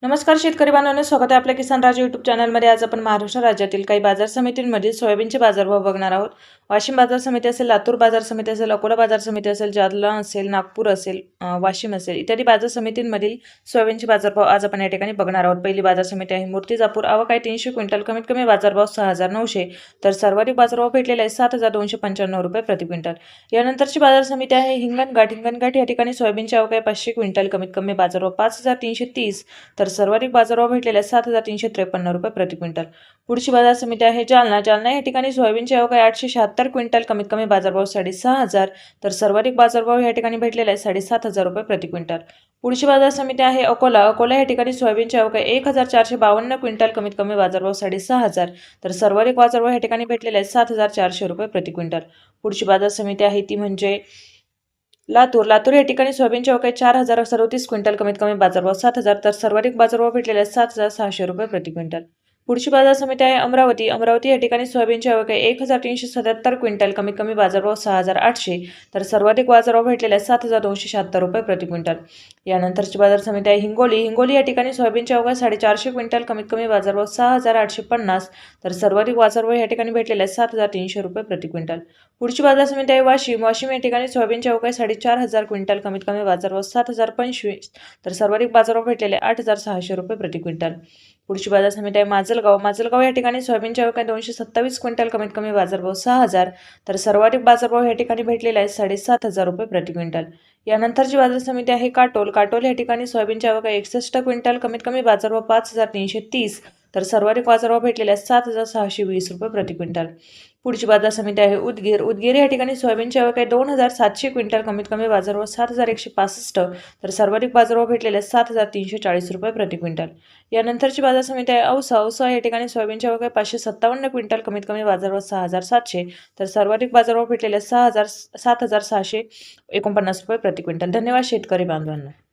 नमस्कार शेतकरी बांधवांनो, स्वागत आहे आपल्या किसान राजा यूट्यूब चॅनलमध्ये। आज आपण महाराष्ट्र राज्यातील काही बाजार समितींमधील सोयाबीनचे बाजारभाव बघणार आहोत। वाशिम बाजार समिती असेल, लातूर बाजार समिती असेल, अकोला बाजार समिती असेल, जालना असेल, नागपूर असेल, वाशिम असेल इत्यादी बाजार समितींमधील सोयाबीनचे बाजारभाव आज आपण या ठिकाणी बघणार आहोत। पहिली बाजार समिती आहे मूर्तिजापूर। आवक आहे 300 क्विंटल, कमीत कमी बाजारभाव 6,900 तर सर्वाधिक बाजारभाव भेटलेला आहे 7,295 रुपये प्रति क्विंटल। यानंतरची बाजार समिती आहे हिंगणघाट। हिंगणघाट या ठिकाणी सोयाबीनची आवक आहे 500 क्विंटल, कमीत कमी बाजारभाव 5,330 तर सर्वाधिक बाजारभाव भेटलेला आहे 7,353 रुपये प्रति क्विंटल। पुढची बाजार समिती आहे जालना। जालना या ठिकाणी सोयाबीनची आवक आहे 876 क्विंटल, कमीत कमी बाजारभाव 6,500 तर सर्वाधिक बाजारभाव या ठिकाणी भेटलेला आहे 7,500 रुपये प्रति क्विंटल। पुढची बाजार समिती आहे अकोला। अकोला या ठिकाणी सोयाबीनची आवक आहे 1,452 क्विंटल, कमीत कमी बाजारभाव 6,500 तर सर्वाधिक बाजारभाव या ठिकाणी भेटलेला आहे 7,400 रुपये प्रति क्विंटल। पुढची बाजार समिती आहे ती म्हणजे लातूर। लातूर या ठिकाणी सोयाबीनची आवक आहे 4,037 क्विंटल, कमीत कमी बाजारभाव 7,000 तर सर्वाधिक बाजारभाव भेटलेला आहे 7,600 रुपये प्रति क्विंटल। पुढची बाजार समिती आहे अमरावती। अमरावती या ठिकाणी सोयाबीनची आवक आहे 1,377 क्विंटल, कमीत कमी बाजारभाव 6,800 तर सर्वाधिक बाजारभाव भेटलेला आहे 7,276 रुपये प्रति क्विंटल। यानंतरची बाजार समिती आहे हिंगोली। हिंगोली या ठिकाणी सोयाबीनची आवक आहे 450 क्विंटल, कमीत कमी बाजारभाव 6,850 तर सर्वाधिक बाजारभाव या ठिकाणी भेटलेला आहे 7,300 रुपये प्रति क्विंटल। पुढची बाजार समिती आहे वाशिम। वाशिम या ठिकाणी सोयाबीनची आवक आहे 4,500 क्विंटल, कमीत कमी बाजारभाव 7,025 तर सर्वाधिक बाजारभाव भेटलेले 8,600 रुपये प्रति क्विंटल। पुढची बाजार समिती आहे माजलगाव। माजलगाव या ठिकाणी सोयाबीनची आवक आहे 227 क्विंटल, कमीत कमी बाजारभाव 6,000 तर सर्वाधिक बाजारभाव या ठिकाणी भेटलेला आहे 7,500 रुपये प्रति क्विंटल। यानंतरची बाजार समिती आहे काटोल। काटोल या ठिकाणी सोयाबीनची आवक आहे 61 क्विंटल, कमीत कमी बाजारभाव 5,330 तर सर्वाधिक बाजारभाव भेटलेला आहे 7,620 रुपये प्रति क्विंटल। पुढची बाजार समिती आहे उदगीर। उदगीर या ठिकाणी सोयाबीनची आवक आहे 2,700 क्विंटल, कमीत कमी बाजारभाव 7,165 तर सर्वाधिक बाजारभाव भेटलेले आहे 7,340 रुपये प्रति क्विंटल। यानंतरची बाजार समिती आहे औसा। औसा या ठिकाणी सोयाबीनची आवक आहे 557 क्विंटल, कमीत कमी बाजारभाव 6,700 तर सर्वाधिक बाजारभाव भेटलेले 7,649 रुपये प्रति क्विंटल। धन्यवाद शेतकरी बांधवांनो।